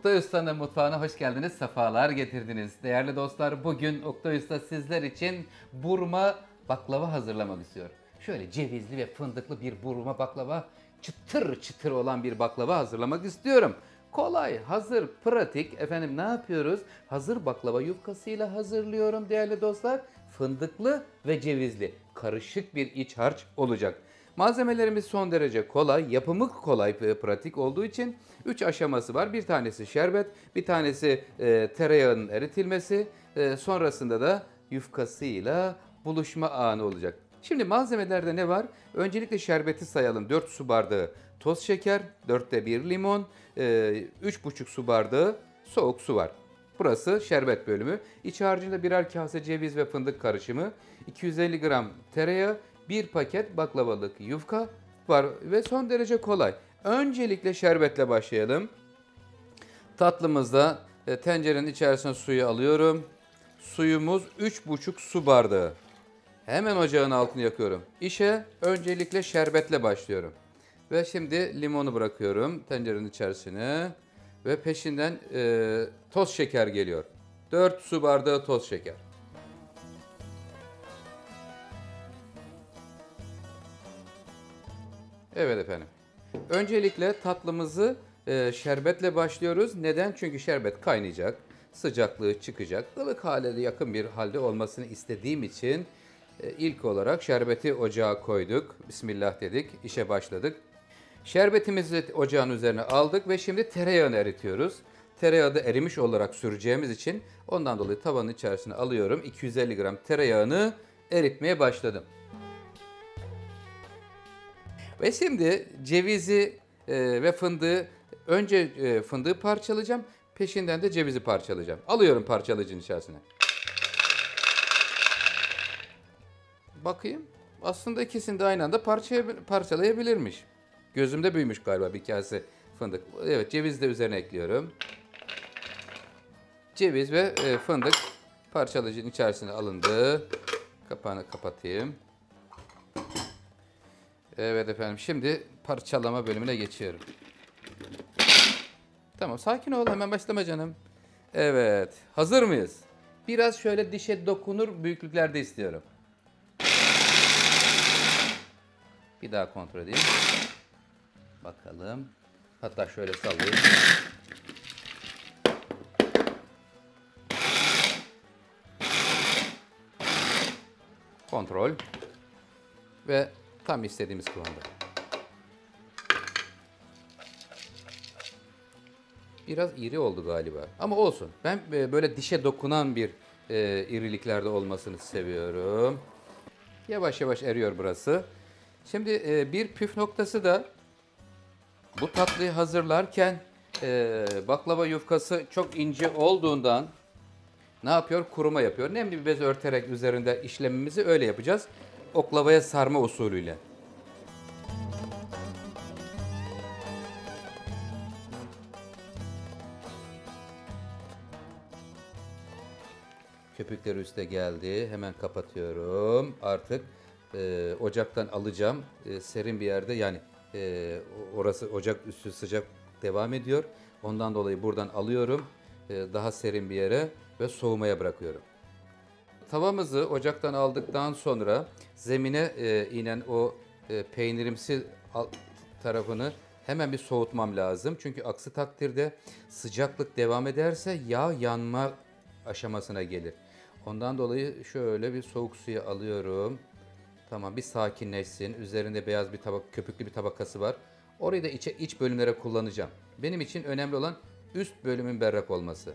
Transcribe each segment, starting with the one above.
Oktay Usta'nın mutfağına hoş geldiniz, sefalar getirdiniz. Değerli dostlar, bugün Oktay Usta sizler için burma baklava hazırlamak istiyor. Şöyle cevizli ve fındıklı bir burma baklava, çıtır çıtır olan bir baklava hazırlamak istiyorum. Kolay, hazır, pratik. Efendim ne yapıyoruz? Hazır baklava yufkasıyla hazırlıyorum değerli dostlar. Fındıklı ve cevizli karışık bir iç harç olacak. Malzemelerimiz son derece kolay, yapımı kolay ve pratik olduğu için 3 aşaması var. Bir tanesi şerbet, bir tanesi tereyağının eritilmesi, sonrasında da yufkasıyla buluşma anı olacak. Şimdi malzemelerde ne var? Öncelikle şerbeti sayalım. 4 su bardağı toz şeker, 4'te 1 limon, 3,5 su bardağı soğuk su var. Burası şerbet bölümü. İç harcında birer kase ceviz ve fındık karışımı, 250 gram tereyağı, bir paket baklavalık yufka var ve son derece kolay. Öncelikle şerbetle başlayalım. Tatlımızda tencerenin içerisine suyu alıyorum. Suyumuz 3,5 su bardağı. Hemen ocağın altını yakıyorum. İşe öncelikle şerbetle başlıyorum. Ve şimdi limonu bırakıyorum tencerenin içerisine. Ve peşinden toz şeker geliyor. 4 su bardağı toz şeker. Evet efendim. Öncelikle tatlımızı şerbetle başlıyoruz. Neden? Çünkü şerbet kaynayacak, sıcaklığı çıkacak, ılık hale de yakın bir halde olmasını istediğim için ilk olarak şerbeti ocağa koyduk. Bismillah dedik, işe başladık. Şerbetimizi ocağın üzerine aldık ve şimdi tereyağını eritiyoruz. Tereyağı da erimiş olarak süreceğimiz için ondan dolayı tavanın içerisine alıyorum. 250 gram tereyağını eritmeye başladım. Ve şimdi cevizi ve fındığı, önce fındığı parçalayacağım, peşinden de cevizi parçalayacağım. Alıyorum parçalayıcının içerisine. Bakayım, aslında ikisini de aynı anda parçalayabilirmiş. Gözümde büyümüş galiba bir kase fındık. Evet, cevizi de üzerine ekliyorum. Ceviz ve fındık parçalayıcının içerisine alındı. Kapağını kapatayım. Evet efendim, şimdi parçalama bölümüne geçiyorum. Tamam, sakin ol, hemen başlama canım. Evet, hazır mıyız? Biraz şöyle dişe dokunur büyüklüklerde istiyorum. Bir daha kontrol edeyim. Bakalım. Hatta şöyle sallayayım. Kontrol. Ve tam istediğimiz kıvamda. Biraz iri oldu galiba. Ama olsun. Ben böyle dişe dokunan bir iriliklerde olmasını seviyorum. Yavaş yavaş eriyor burası. Şimdi bir püf noktası da bu tatlıyı hazırlarken baklava yufkası çok ince olduğundan ne yapıyor? Kuruma yapıyor. Nemli bir bez örterek üzerinde işlemimizi öyle yapacağız. Oklavaya sarma usulüyle. Köpükleri üste geldi. Hemen kapatıyorum. Artık ocaktan alacağım. Serin bir yerde, yani orası ocak üstü sıcak devam ediyor. Ondan dolayı buradan alıyorum. Daha serin bir yere ve soğumaya bırakıyorum. Tavamızı ocaktan aldıktan sonra zemine inen o peynirimsi tarafını hemen bir soğutmam lazım. Çünkü aksi takdirde sıcaklık devam ederse yağ yanma aşamasına gelir. Ondan dolayı şöyle bir soğuk suya alıyorum. Tamam, bir sakinleşsin. Üzerinde beyaz bir tabak, köpüklü bir tabakası var. Orayı da iç bölümlere kullanacağım. Benim için önemli olan üst bölümün berrak olması.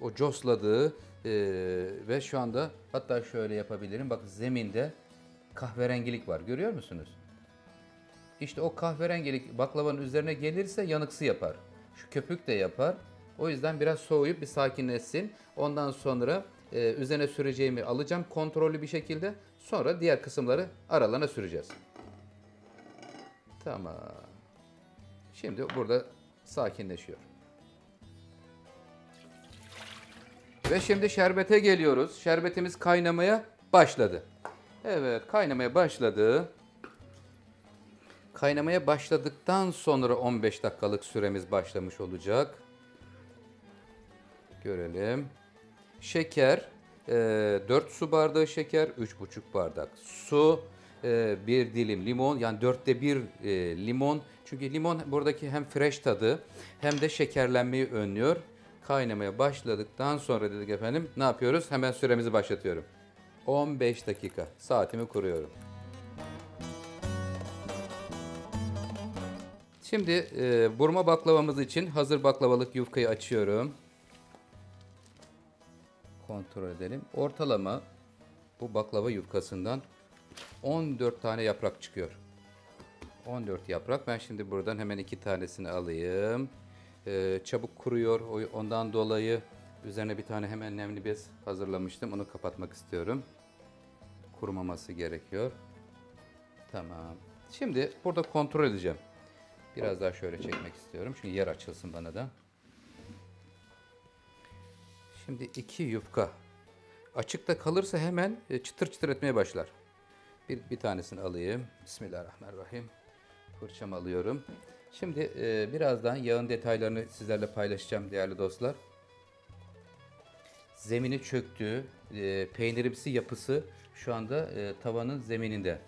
O cosladığı ve şu anda hatta şöyle yapabilirim. Bak, zeminde kahverengilik var. Görüyor musunuz? İşte o kahverengilik baklavanın üzerine gelirse yanıksı yapar. Şu köpük de yapar. O yüzden biraz soğuyup bir sakinleşsin. Ondan sonra üzerine süreceğimi alacağım kontrollü bir şekilde. Sonra diğer kısımları aralarına süreceğiz. Tamam. Şimdi burada sakinleşiyor. Ve şimdi şerbete geliyoruz. Şerbetimiz kaynamaya başladı. Evet, kaynamaya başladı. Kaynamaya başladıktan sonra 15 dakikalık süremiz başlamış olacak. Görelim. Şeker, 4 su bardağı şeker, 3,5 bardak su, 1 dilim limon, yani 1/4 limon. Çünkü limon buradaki hem fresh tadı hem de şekerlenmeyi önlüyor. Kaynamaya başladıktan sonra dedik efendim, ne yapıyoruz? Hemen süremizi başlatıyorum. 15 dakika. Saatimi kuruyorum. Şimdi burma baklavamız için hazır baklavalık yufkayı açıyorum. Kontrol edelim. Ortalama bu baklava yufkasından 14 tane yaprak çıkıyor. 14 yaprak. Ben şimdi buradan hemen 2 tanesini alayım. Çabuk kuruyor. Ondan dolayı üzerine bir tane hemen nemli bez hazırlamıştım. Onu kapatmak istiyorum. Kurumaması gerekiyor. Tamam. Şimdi burada kontrol edeceğim. Biraz daha şöyle çekmek istiyorum. Çünkü yer açılsın bana da. Şimdi 2 yufka. Açıkta kalırsa hemen çıtır çıtır etmeye başlar. Bir tanesini alayım. Bismillahirrahmanirrahim. Fırçamı alıyorum. Şimdi birazdan yağın detaylarını sizlerle paylaşacağım değerli dostlar. Zemini çöktü. Peynirimsi yapısı şu anda tavanın zemininde.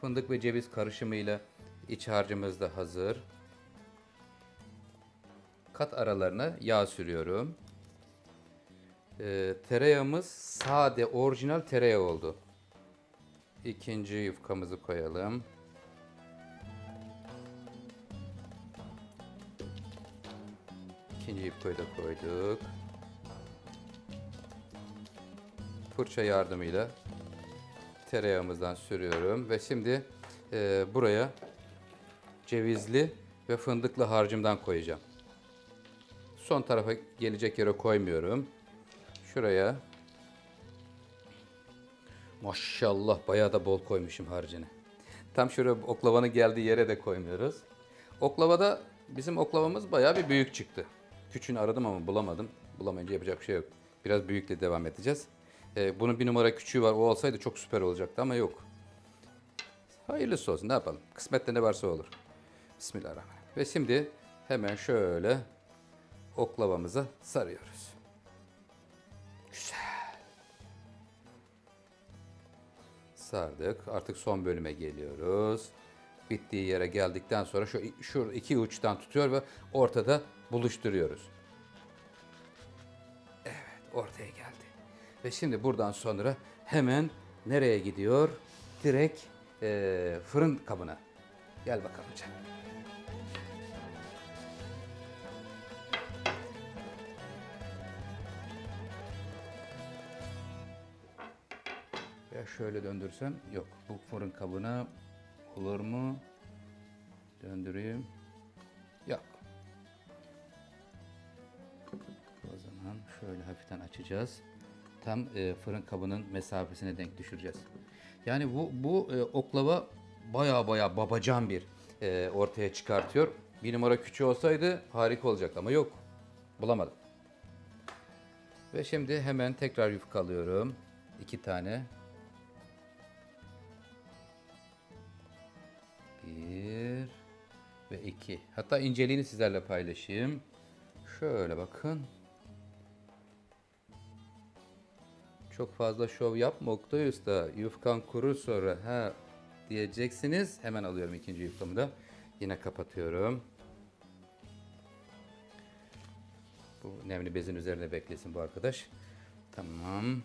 Fındık ve ceviz karışımıyla iç harcımız da hazır. Kat aralarına yağ sürüyorum. Tereyağımız sade, orijinal tereyağı oldu. İkinci yufkamızı koyalım. İkinci yufkayı da koyduk. Fırça yardımıyla tereyağımızdan sürüyorum ve şimdi buraya cevizli ve fındıklı harcımdan koyacağım. Son tarafa gelecek yere koymuyorum. Şuraya. Maşallah bayağı da bol koymuşum harcını. Tam şuraya oklavanın geldiği yere de koymuyoruz. Oklavada bizim oklavamız bayağı bir büyük çıktı. Küçüğünü aradım ama bulamadım. Bulamayınca yapacak bir şey yok. Biraz büyükle devam edeceğiz. Bunun bir numara küçüğü var. O olsaydı çok süper olacaktı ama yok. Hayırlısı olsun. Ne yapalım? Kısmette ne varsa olur. Bismillahirrahmanirrahim. Ve şimdi hemen şöyle oklavamıza sarıyoruz. Güzel. Sardık. Artık son bölüme geliyoruz. Bittiği yere geldikten sonra şu iki uçtan tutuyor ve ortada buluşturuyoruz. Evet, ortaya geldi. Ve şimdi buradan sonra hemen nereye gidiyor? Direkt fırın kabına. Gel bakalım canım. Ya şöyle döndürsem yok. Bu fırın kabına olur mu? Döndüreyim. Yok. O zaman şöyle hafiften açacağız. Tam fırın kabının mesafesine denk düşüreceğiz. Yani bu oklava baya babacan bir ortaya çıkartıyor. Bir numara küçüğü olsaydı harika olacaktı ama yok. Bulamadım. Ve şimdi hemen tekrar yufka alıyorum. 2 tane. 1 ve 2. Hatta inceliğini sizlerle paylaşayım. Şöyle bakın. Çok fazla şov yapma Oktay Usta. Yufkan kurur sonra ha diyeceksiniz. Hemen alıyorum ikinci yufkamı da. Yine kapatıyorum. Bu nemli bezin üzerine beklesin bu arkadaş. Tamam.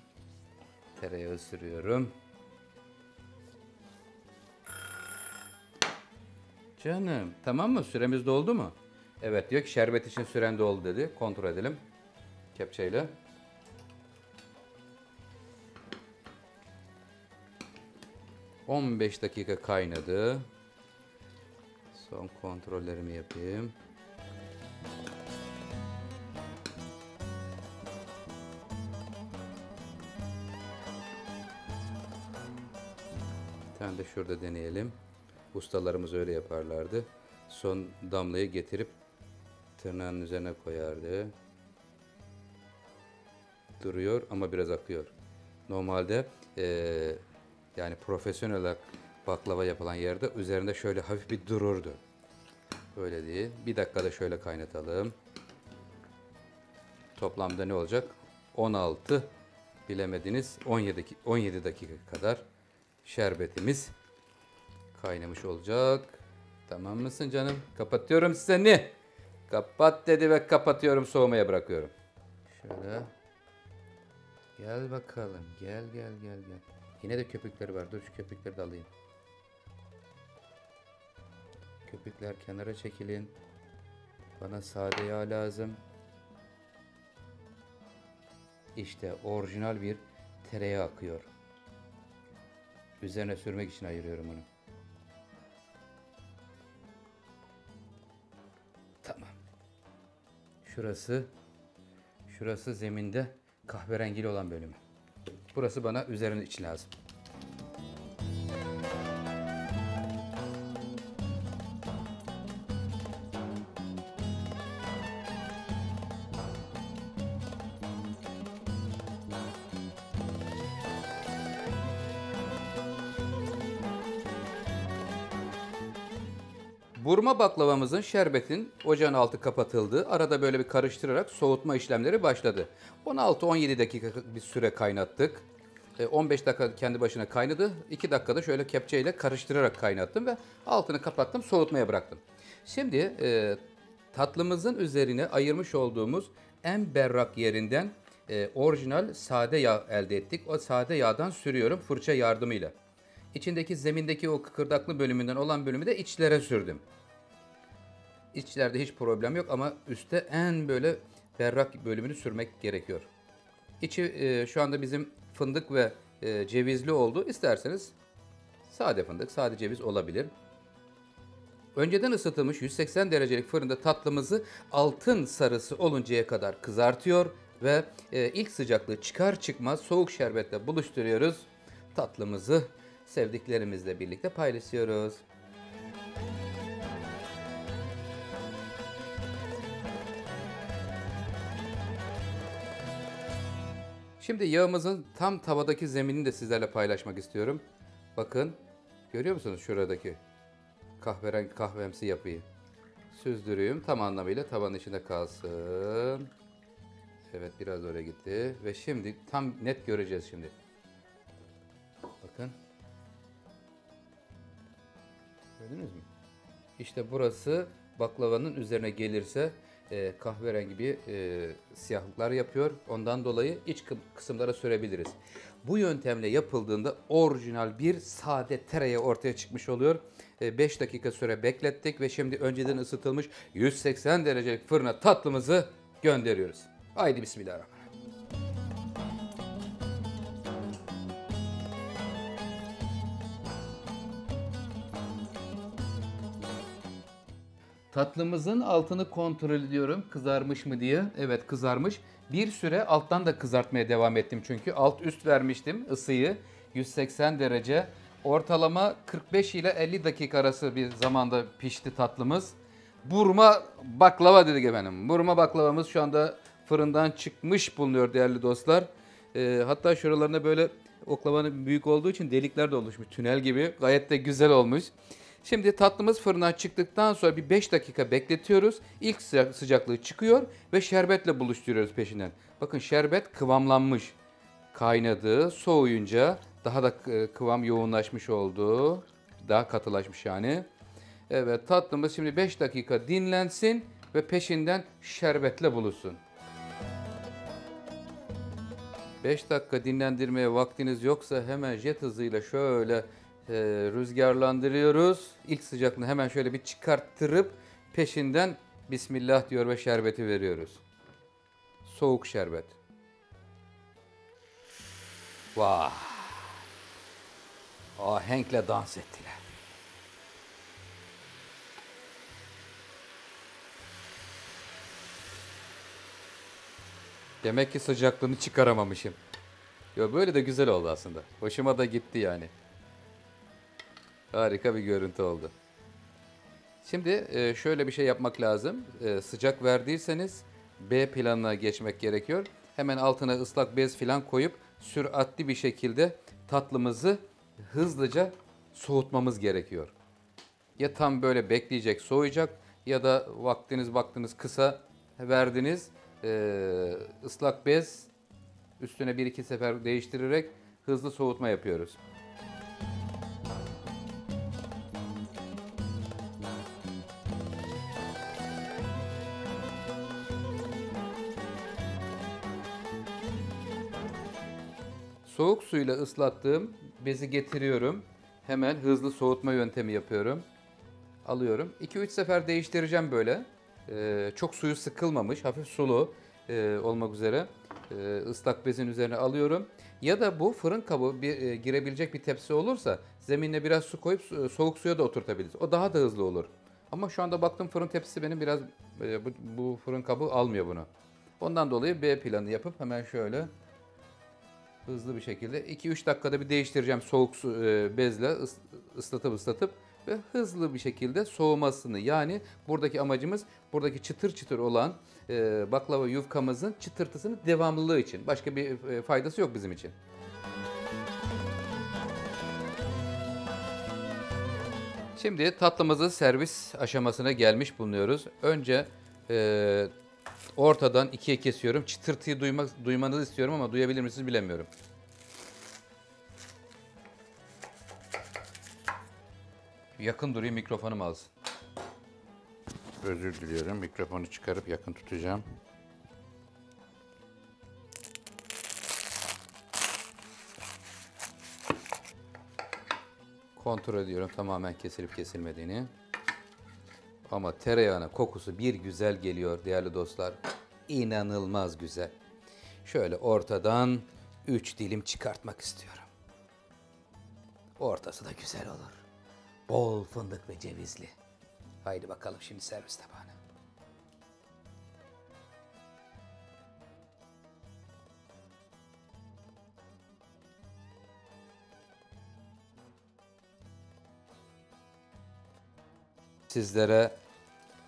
Tereyağı sürüyorum. Canım tamam mı? Süremiz doldu mu? Evet diyor ki şerbet için süren doldu dedi. Kontrol edelim. Kepçeyle. ...15 dakika kaynadı. Son kontrollerimi yapayım. Bir tane de şurada deneyelim. Ustalarımız öyle yaparlardı. Son damlayı getirip tırnağın üzerine koyardı. Duruyor ama biraz akıyor. Normalde yani profesyonel olarak baklava yapılan yerde üzerinde şöyle hafif bir dururdu. Böyle değil. Bir dakikada şöyle kaynatalım. Toplamda ne olacak? 16, bilemediniz 17 dakika kadar şerbetimiz kaynamış olacak. Tamam mısın canım? Kapatıyorum seni. Kapat dedi ve kapatıyorum, soğumaya bırakıyorum. Şöyle. Gel bakalım. Gel gel gel gel. Yine de köpükleri var. Dur şu köpükleri de alayım. Köpükler kenara çekilin. Bana sade yağ lazım. İşte orijinal bir tereyağı akıyor. Üzerine sürmek için ayırıyorum onu. Tamam. Şurası zeminde kahverengili olan bölümü. Burası bana üzerine iç lazım. Burma baklavamızın şerbetin ocağın altı kapatıldı. Arada böyle bir karıştırarak soğutma işlemleri başladı. 16-17 dakika bir süre kaynattık. 15 dakika kendi başına kaynadı. 2 dakikada şöyle kepçeyle karıştırarak kaynattım ve altını kapattım, soğutmaya bıraktım. Şimdi tatlımızın üzerine ayırmış olduğumuz en berrak yerinden orijinal sade yağ elde ettik. O sade yağdan sürüyorum fırça yardımıyla. İçindeki zemindeki o kıkırdaklı bölümünden olan bölümü de içlere sürdüm. İçlerde hiç problem yok ama üstte en böyle berrak bölümünü sürmek gerekiyor. İçi şu anda bizim fındık ve cevizli oldu. İsterseniz sade fındık, sade ceviz olabilir. Önceden ısıtılmış 180 derecelik fırında tatlımızı altın sarısı oluncaya kadar kızartıyor ve ilk sıcaklığı çıkar çıkmaz soğuk şerbetle buluşturuyoruz. Tatlımızı sevdiklerimizle birlikte paylaşıyoruz. Şimdi yağımızın tam tavadaki zeminini de sizlerle paylaşmak istiyorum. Bakın, görüyor musunuz şuradaki kahverengi kahvemsi yapıyı? Süzdürüyorum, tam anlamıyla tavanın içinde kalsın. Evet, biraz oraya gitti ve şimdi tam net göreceğiz şimdi. Bakın. Gördünüz mü? İşte burası baklavanın üzerine gelirse kahverengi bir siyahlıklar yapıyor. Ondan dolayı iç kısımlara sürebiliriz. Bu yöntemle yapıldığında orijinal bir sade tereyağı ortaya çıkmış oluyor. 5 dakika süre beklettik ve şimdi önceden ısıtılmış 180 derecelik fırına tatlımızı gönderiyoruz. Haydi bismillahirrahmanirrahim. Tatlımızın altını kontrol ediyorum kızarmış mı diye. Evet, kızarmış. Bir süre alttan da kızartmaya devam ettim çünkü alt üst vermiştim ısıyı 180 derece. Ortalama 45 ile 50 dakika arası bir zamanda pişti tatlımız. Burma baklava dedik efendim. Burma baklavamız şu anda fırından çıkmış bulunuyor değerli dostlar. Hatta şuralarında böyle oklavanın büyük olduğu için delikler de oluşmuş. Tünel gibi, gayet de güzel olmuş. Şimdi tatlımız fırından çıktıktan sonra bir 5 dakika bekletiyoruz. İlk sıcaklığı çıkıyor ve şerbetle buluşturuyoruz peşinden. Bakın şerbet kıvamlanmış. Kaynadı, soğuyunca daha da kıvam yoğunlaşmış oldu. Daha katılaşmış yani. Evet, tatlımız şimdi 5 dakika dinlensin ve peşinden şerbetle buluşsun. 5 dakika dinlendirmeye vaktiniz yoksa hemen jet hızıyla şöyle rüzgarlandırıyoruz. İlk sıcaklığını hemen şöyle bir çıkarttırıp peşinden Bismillah diyor ve şerbeti veriyoruz. Soğuk şerbet. Vah! Ahenkle dans ettiler. Demek ki sıcaklığını çıkaramamışım. Yo, böyle de güzel oldu aslında. Hoşuma da gitti yani. Harika bir görüntü oldu. Şimdi şöyle bir şey yapmak lazım. Sıcak verdiyseniz B planına geçmek gerekiyor. Hemen altına ıslak bez falan koyup süratli bir şekilde tatlımızı hızlıca soğutmamız gerekiyor. Ya tam böyle bekleyecek, soğuyacak ya da vaktiniz kısa verdiniz. Islak bez üstüne bir iki sefer değiştirerek hızlı soğutma yapıyoruz. Soğuk suyla ıslattığım bezi getiriyorum. Hemen hızlı soğutma yöntemi yapıyorum. Alıyorum. 2-3 sefer değiştireceğim böyle. Çok suyu sıkılmamış, hafif sulu olmak üzere ıslak bezin üzerine alıyorum. Ya da bu fırın kabı girebilecek bir tepsi olursa zeminine biraz su koyup soğuk suya da oturtabiliriz. O daha da hızlı olur. Ama şu anda baktım fırın tepsisi benim biraz bu fırın kabı almıyor bunu. Ondan dolayı B planı yapıp hemen şöyle hızlı bir şekilde 2-3 dakikada bir değiştireceğim soğuk su bezle ıslatıp ve hızlı bir şekilde soğumasını. Yani buradaki amacımız buradaki çıtır çıtır olan baklava yufkamızın çıtırtısının devamlılığı için. Başka bir faydası yok bizim için. Şimdi tatlımızı servis aşamasına gelmiş bulunuyoruz. Önce ortadan ikiye kesiyorum. Çıtırtıyı duymanızı istiyorum ama duyabilir misiniz bilemiyorum. Yakın durayım, mikrofonum alsın. Özür diliyorum. Mikrofonu çıkarıp yakın tutacağım. Kontrol ediyorum tamamen kesilip kesilmediğini. Ama tereyağının kokusu bir güzel geliyor değerli dostlar. İnanılmaz güzel. Şöyle ortadan 3 dilim çıkartmak istiyorum. Ortası da güzel olur. Bol fındık ve cevizli. Haydi bakalım şimdi servis tabağına. Sizlere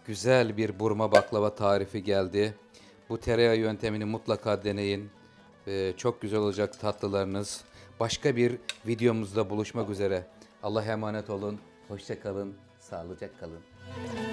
güzel bir burma baklava tarifi geldi. Bu tereyağı yöntemini mutlaka deneyin. Çok güzel olacak tatlılarınız. Başka bir videomuzda buluşmak üzere. Allah'a emanet olun. Hoşça kalın. Sağlıcakla kalın.